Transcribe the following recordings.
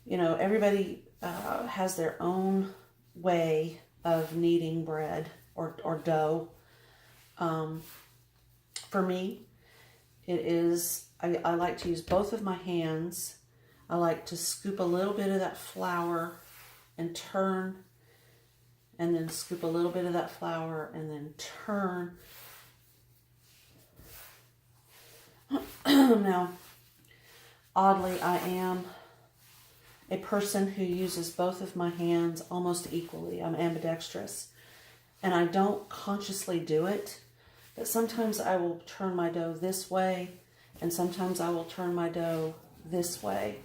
You know, everybody has their own way of kneading bread or dough. For me, it is, I like to use both of my hands. I like to scoop a little bit of that flour and turn, and then scoop a little bit of that flour and then turn. Now, oddly, I am a person who uses both of my hands almost equally. I'm ambidextrous, and I don't consciously do it, but sometimes I will turn my dough this way, and sometimes I will turn my dough this way.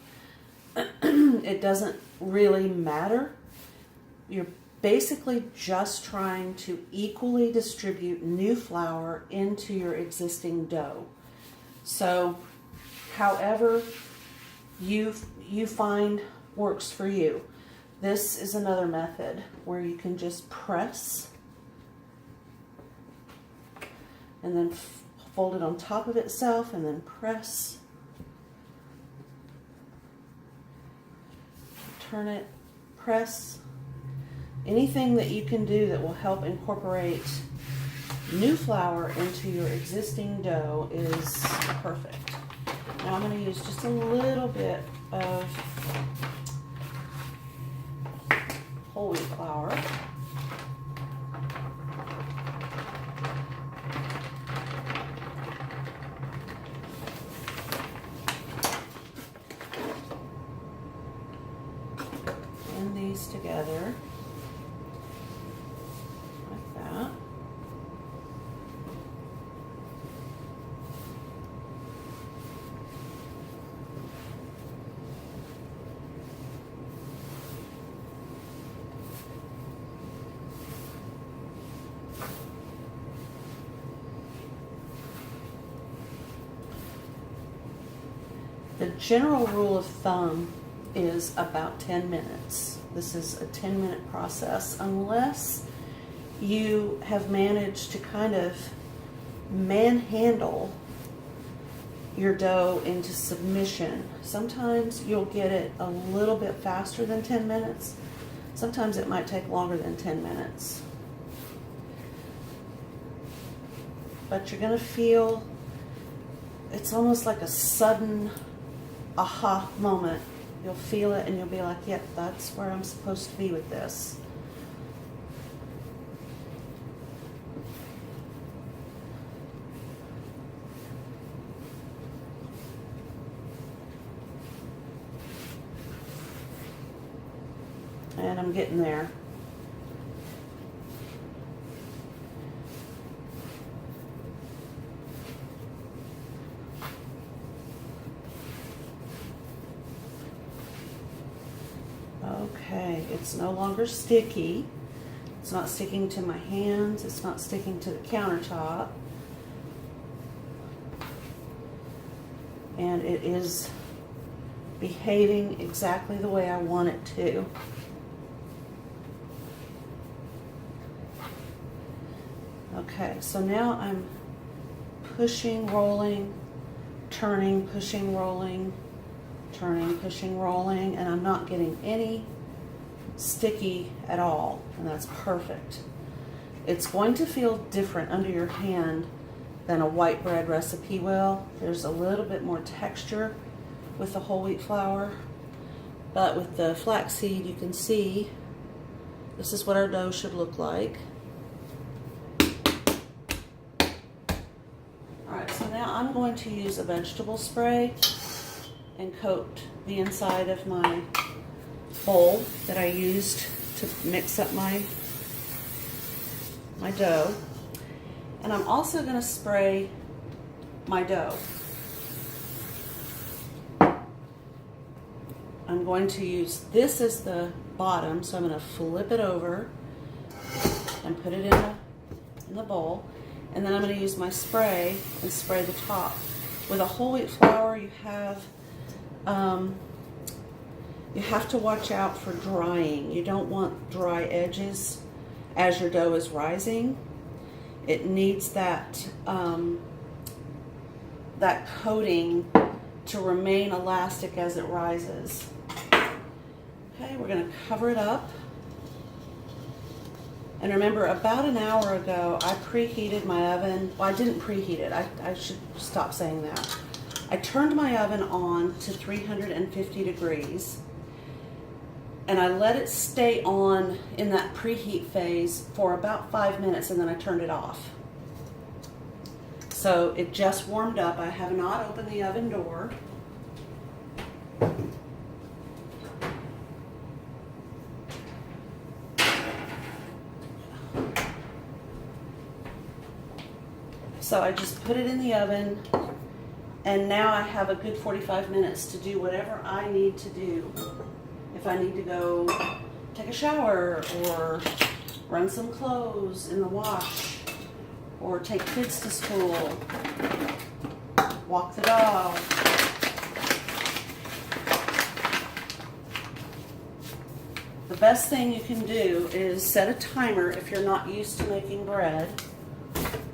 It doesn't really matter. You're basically just trying to equally distribute new flour into your existing dough. So, however you find works for you. This is another method where you can just press and then fold it on top of itself and then press, turn it, press. Anything that you can do that will help incorporate new flour into your existing dough is perfect. Now I'm going to use just a little bit of whole wheat flour. Blend these together like that. The general rule of thumb is about 10 minutes. This is a 10-minute process, unless you have managed to kind of manhandle your dough into submission. Sometimes you'll get it a little bit faster than 10 minutes. Sometimes it might take longer than 10 minutes. But you're going to feel, it's almost like a sudden aha moment. You'll feel it and you'll be like, yep, that's where I'm supposed to be with this. And I'm getting there. Okay, it's no longer sticky. It's not sticking to my hands. It's not sticking to the countertop. And it is behaving exactly the way I want it to. Okay, so now I'm pushing, rolling, turning, pushing, rolling, turning, pushing, rolling, and I'm not getting any sticky at all, and that's perfect. It's going to feel different under your hand than a white bread recipe will. There's a little bit more texture with the whole wheat flour, but with the flaxseed, you can see this is what our dough should look like. Alright, so now I'm going to use a vegetable spray and coat the inside of my bowl that I used to mix up my dough. And I'm also going to spray my dough. I'm going to use this as the bottom, so I'm going to flip it over and put it in the bowl. And then I'm going to use my spray and spray the top. With a whole wheat flour, you have to watch out for drying. You don't want dry edges as your dough is rising. It needs that that coating to remain elastic as it rises. Okay, we're going to cover it up. And remember, about an hour ago, I preheated my oven. Well, I didn't preheat it. I should stop saying that. I turned my oven on to 350 degrees. And I let it stay on in that preheat phase for about 5 minutes, and then I turned it off. So it just warmed up. I have not opened the oven door. So I just put it in the oven, and now I have a good 45 minutes to do whatever I need to do. If I need to go take a shower, or run some clothes in the wash, or take kids to school, walk the dog. The best thing you can do is set a timer if you're not used to making bread.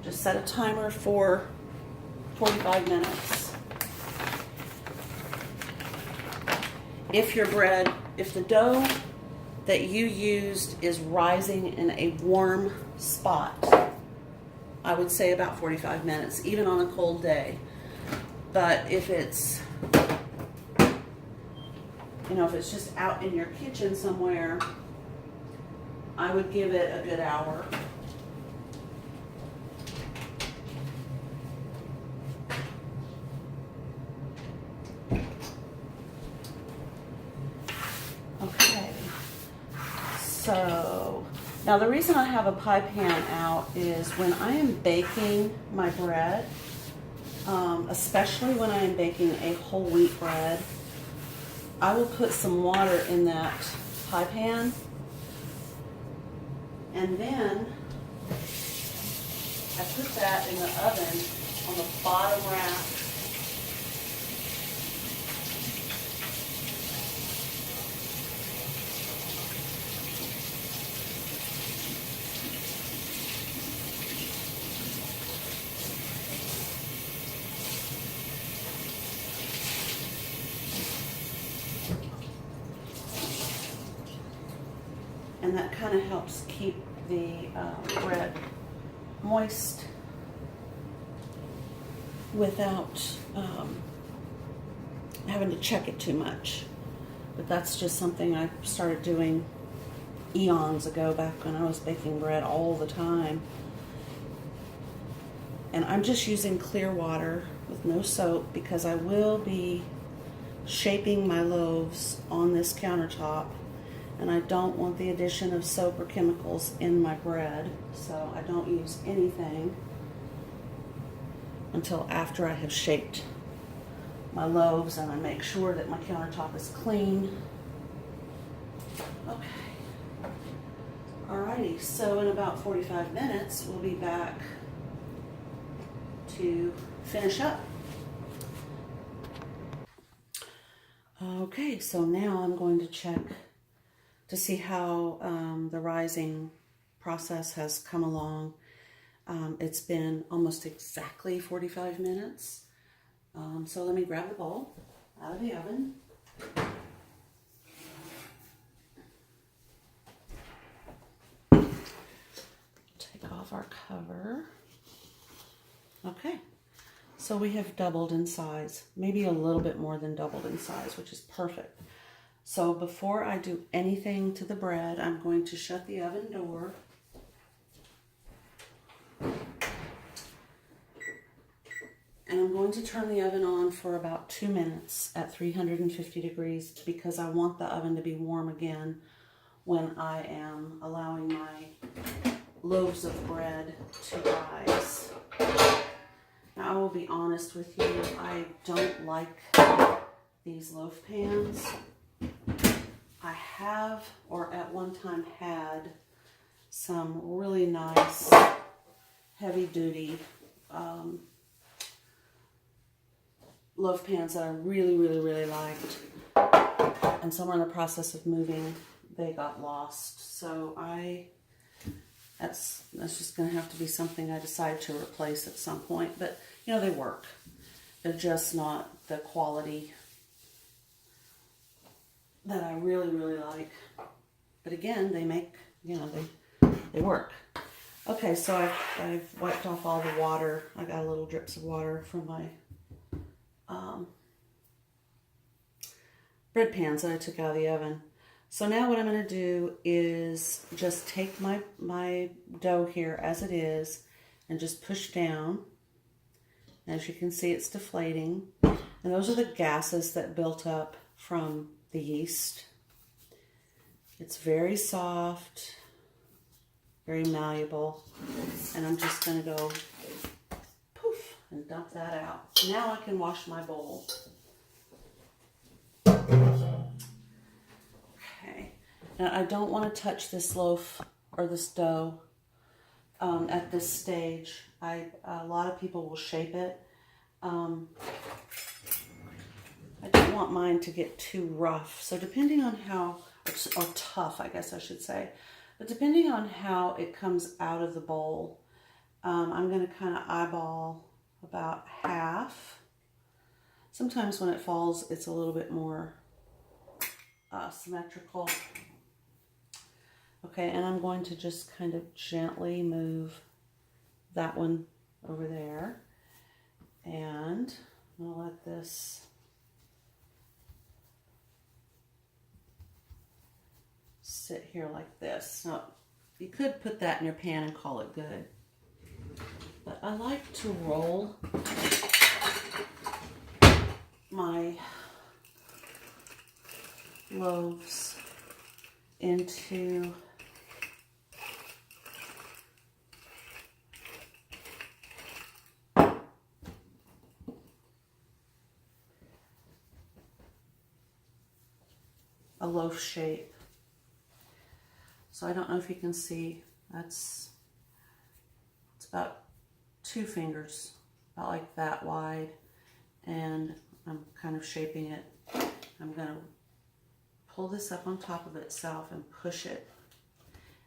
Just set a timer for 45 minutes. If the dough that you used is rising in a warm spot, I would say about 45 minutes, even on a cold day. But if it's, if it's just out in your kitchen somewhere, I would give it a good hour. Okay, so now the reason I have a pie pan out is when I am baking my bread, especially when I am baking a whole wheat bread, I will put some water in that pie pan, and then I put that in the oven on the bottom rack. And that kind of helps keep the bread moist without having to check it too much. But that's just something I started doing eons ago, back when I was baking bread all the time. And I'm just using clear water with no soap because I will be shaping my loaves on this countertop. And I don't want the addition of soap or chemicals in my bread, so I don't use anything until after I have shaped my loaves, and I make sure that my countertop is clean. Okay. Alrighty, so in about 45 minutes, we'll be back to finish up. Okay, so now I'm going to check to see how the rising process has come along. It's been almost exactly 45 minutes. So let me grab the bowl out of the oven. Take off our cover. Okay, so we have doubled in size, maybe a little bit more than doubled in size, which is perfect. So before I do anything to the bread, I'm going to shut the oven door. And I'm going to turn the oven on for about 2 minutes at 350 degrees because I want the oven to be warm again when I am allowing my loaves of bread to rise. Now I will be honest with you, I don't like these loaf pans. I have, or at one time had, some really nice heavy duty loaf pans that I really liked, and somewhere in the process of moving they got lost, so that's just going to have to be something I decide to replace at some point. But they work, They're just not the quality that I really, really like. But again, they make, you know, they work. Okay, so I've wiped off all the water. I got little drips of water from my bread pans that I took out of the oven. So now what I'm going to do is just take my dough here as it is and just push down. As you can see, it's deflating. And those are the gases that built up from the yeast. It's very soft, very malleable. And I'm just going to go poof and dump that out. Now I can wash my bowl. Okay. Now I don't want to touch this loaf or this dough at this stage. A lot of people will shape it. I don't want mine to get too rough. So depending on how, or tough, I guess I should say, but depending on how it comes out of the bowl, I'm going to kind of eyeball about half. Sometimes when it falls, it's a little bit more symmetrical. Okay, and I'm going to just kind of gently move that one over there. And I'm going to let this sit here like this. Now, you could put that in your pan and call it good. But I like to roll my loaves into a loaf shape. So I don't know if you can see, it's about 2 fingers, about like that wide, and I'm kind of shaping it. I'm going to pull this up on top of itself and push it.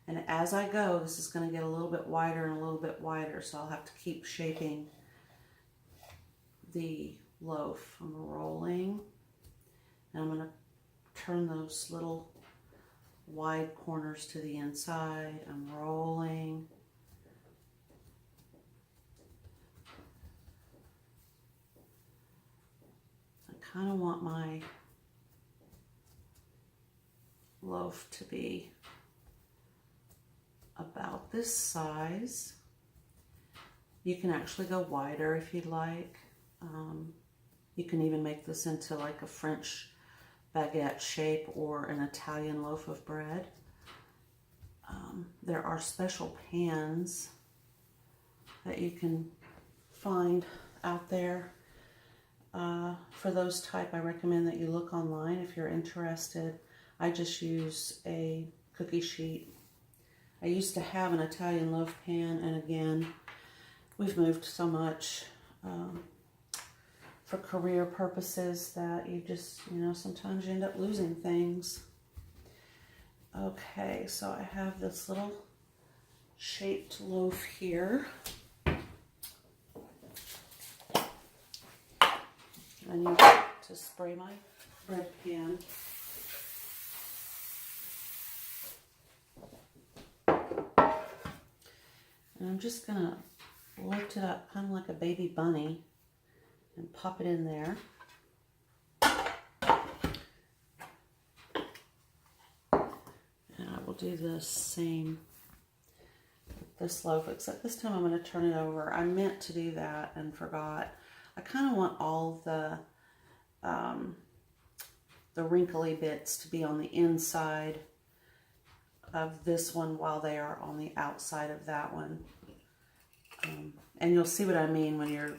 And as I go, this is going to get a little bit wider and a little bit wider, so I'll have to keep shaping the loaf. I'm rolling, and I'm going to turn those little wide corners to the inside. I'm rolling. I kind of want my loaf to be about this size. You can actually go wider if you'd like. You can even make this into like a French baguette shape or an Italian loaf of bread. There are special pans that you can find out there. For those type, I recommend that you look online if you're interested. I just use a cookie sheet. I used to have an Italian loaf pan, and again, we've moved so much for career purposes that you just, you know, sometimes you end up losing things. Okay, so I have this little shaped loaf here. I need to spray my bread pan. And I'm just going to lift it up kind of like a baby bunny and pop it in there. And I will do the same with this loaf, except this time I'm going to turn it over. I meant to do that and forgot. I kind of want all the wrinkly bits to be on the inside of this one while they are on the outside of that one. And you'll see what I mean when you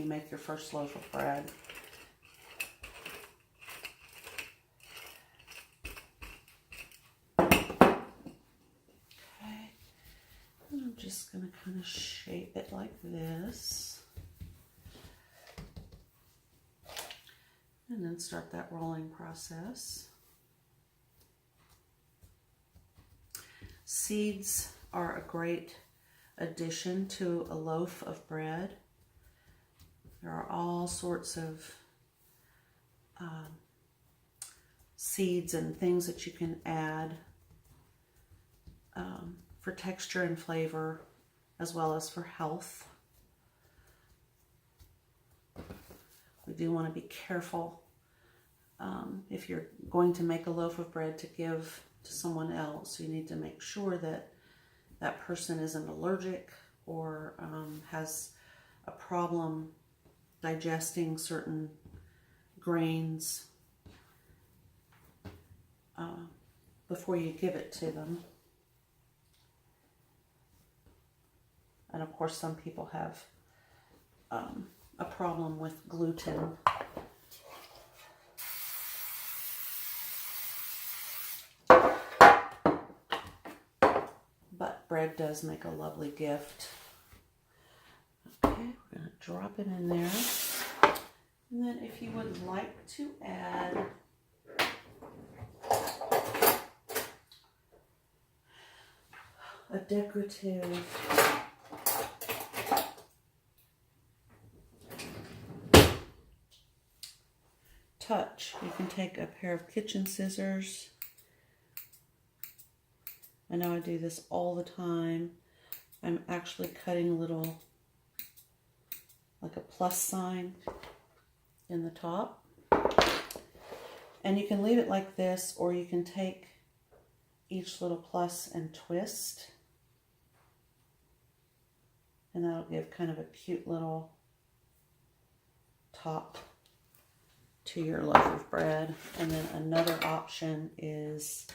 make your first loaf of bread. Okay, and I'm just going to kind of shape it like this. And then start that rolling process. Seeds are a great addition to a loaf of bread. There are all sorts of seeds and things that you can add for texture and flavor, as well as for health. We do want to be careful if you're going to make a loaf of bread to give to someone else. You need to make sure that that person isn't allergic or has a problem digesting certain grains before you give it to them. And of course, some people have a problem with gluten. But bread does make a lovely gift. Okay, we're going to drop it in there. And then if you would like to add a decorative touch, you can take a pair of kitchen scissors. I know I do this all the time. I'm actually cutting a little, like a plus sign in the top. And you can leave it like this, or you can take each little plus and twist. And that'll give kind of a cute little top to your loaf of bread. And then another option is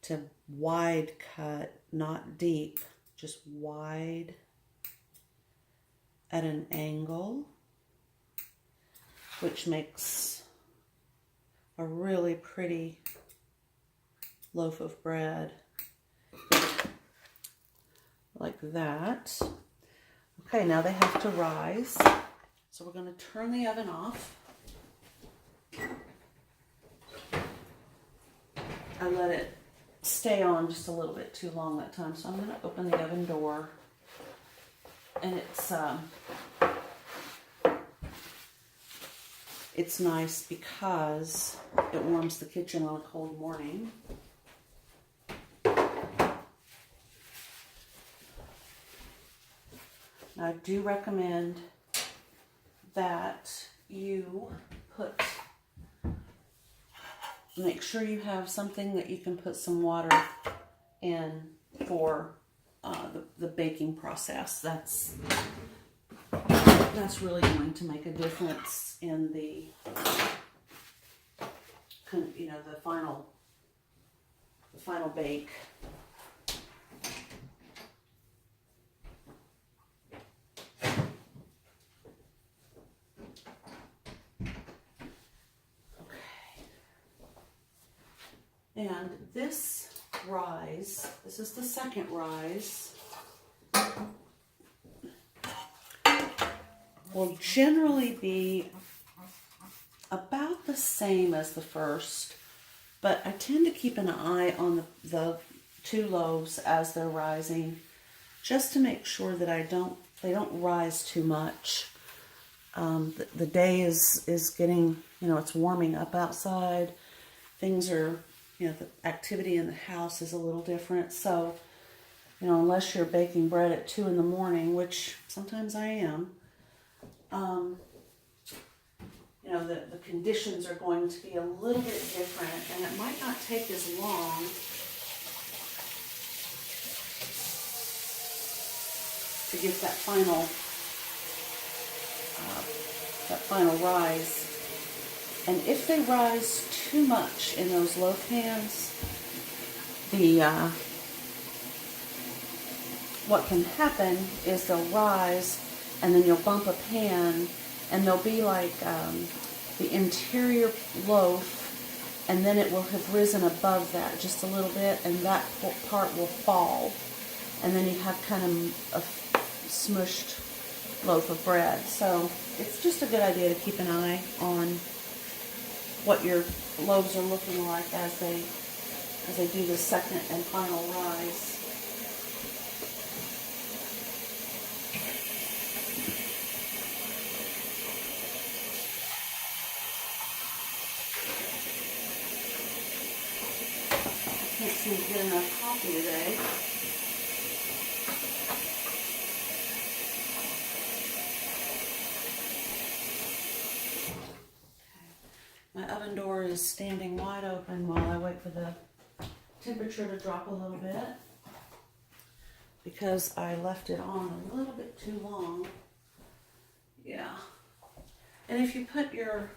to wide cut, not deep, just wide at an angle, which makes a really pretty loaf of bread like that. Okay, now they have to rise. So we're going to turn the oven off. I let it stay on just a little bit too long that time, so I'm going to open the oven door. And it's nice because it warms the kitchen on a cold morning. Now, I do recommend that you make sure you have something that you can put some water in for the baking process. That's really going to make a difference in the final bake. And this rise, this is the second rise, will generally be about the same as the first, but I tend to keep an eye on the two loaves as they're rising, just to make sure that they don't rise too much. The day is getting, it's warming up outside. Things are, the activity in the house is a little different. So, unless you're baking bread at 2 in the morning, which sometimes I am, the conditions are going to be a little bit different, and it might not take as long to get that final rise. And if they rise too much in those loaf pans, what can happen is they'll rise, and then you'll bump a pan, and there'll be like the interior loaf, and then it will have risen above that just a little bit, and that part will fall, and then you have kind of a smushed loaf of bread. So it's just a good idea to keep an eye on what your loaves are looking like as they do the second and final rise. can't seem to get enough coffee today. My oven door is standing wide open while I wait for the temperature to drop a little bit because I left it on a little bit too long. Yeah. And if you put your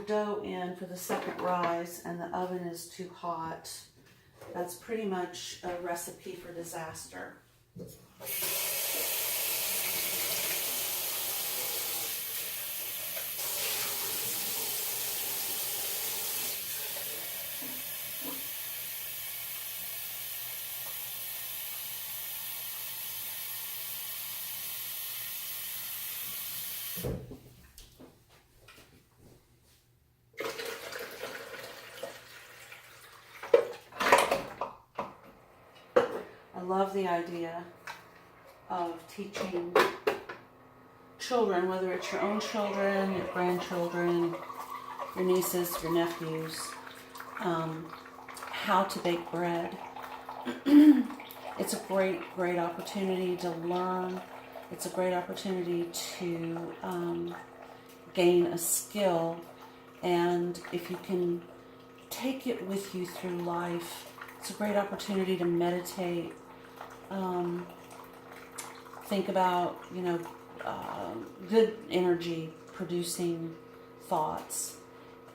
dough in for the second rise and the oven is too hot, that's pretty much a recipe for disaster. I love the idea of teaching children, whether it's your own children, your grandchildren, your nieces, your nephews, how to bake bread. It's a great opportunity to learn. It's a great opportunity to gain a skill, and if you can take it with you through life, it's a great opportunity to meditate, think about, good energy producing thoughts,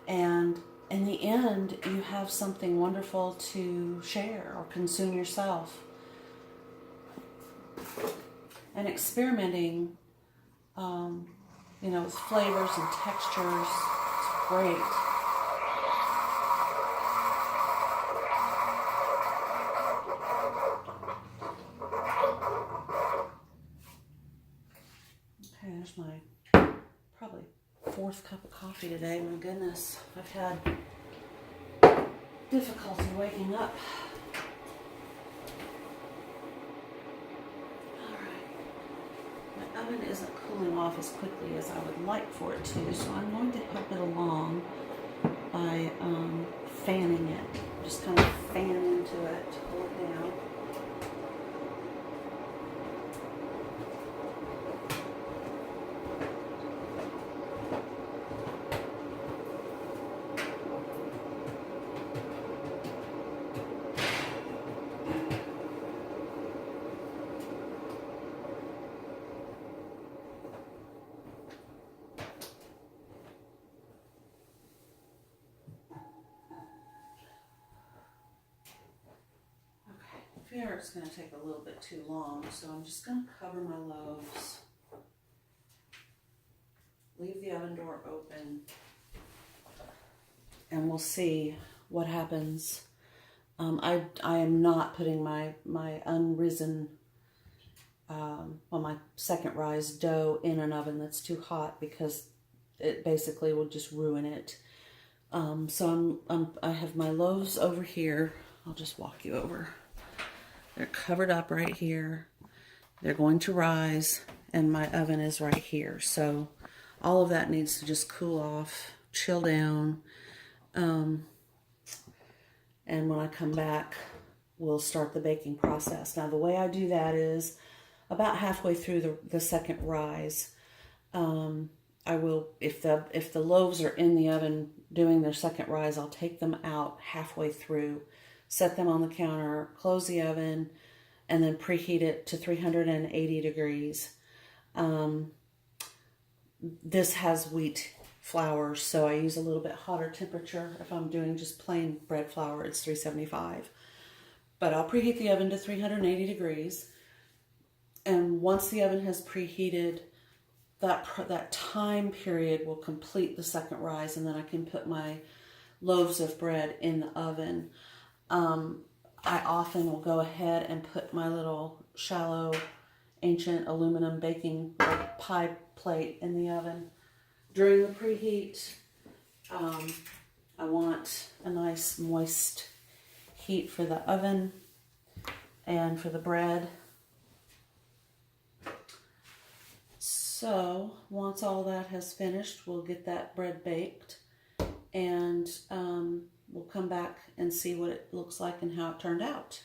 and in the end you have something wonderful to share or consume yourself. And experimenting with flavors and textures, it's great. Okay, there's my probably fourth cup of coffee today. My goodness, I've had difficulty waking up. My oven isn't cooling off as quickly as I would like for it to, so I'm going to help it along by fanning it. Just kind of fan into it to pull it down. Here it's going to take a little bit too long, so I'm just going to cover my loaves, leave the oven door open, and we'll see what happens. I am not putting my unrisen, my second rise dough in an oven that's too hot because it basically will just ruin it. So I have my loaves over here. I'll just walk you over. They're covered up right here. They're going to rise, and my oven is right here. So all of that needs to just cool off, chill down. And when I come back, we'll start the baking process. Now, the way I do that is about halfway through the second rise. I will, if the loaves are in the oven doing their second rise, I'll take them out halfway through, set them on the counter, close the oven, and then preheat it to 380 degrees. This has wheat flour, so I use a little bit hotter temperature. If I'm doing just plain bread flour, it's 375. But I'll preheat the oven to 380 degrees. And once the oven has preheated, that time period will complete the second rise, and then I can put my loaves of bread in the oven. I often will go ahead and put my little shallow ancient aluminum baking pie plate in the oven. During the preheat, I want a nice moist heat for the oven and for the bread. So once all that has finished, we'll get that bread baked, and we'll come back and see what it looks like and how it turned out.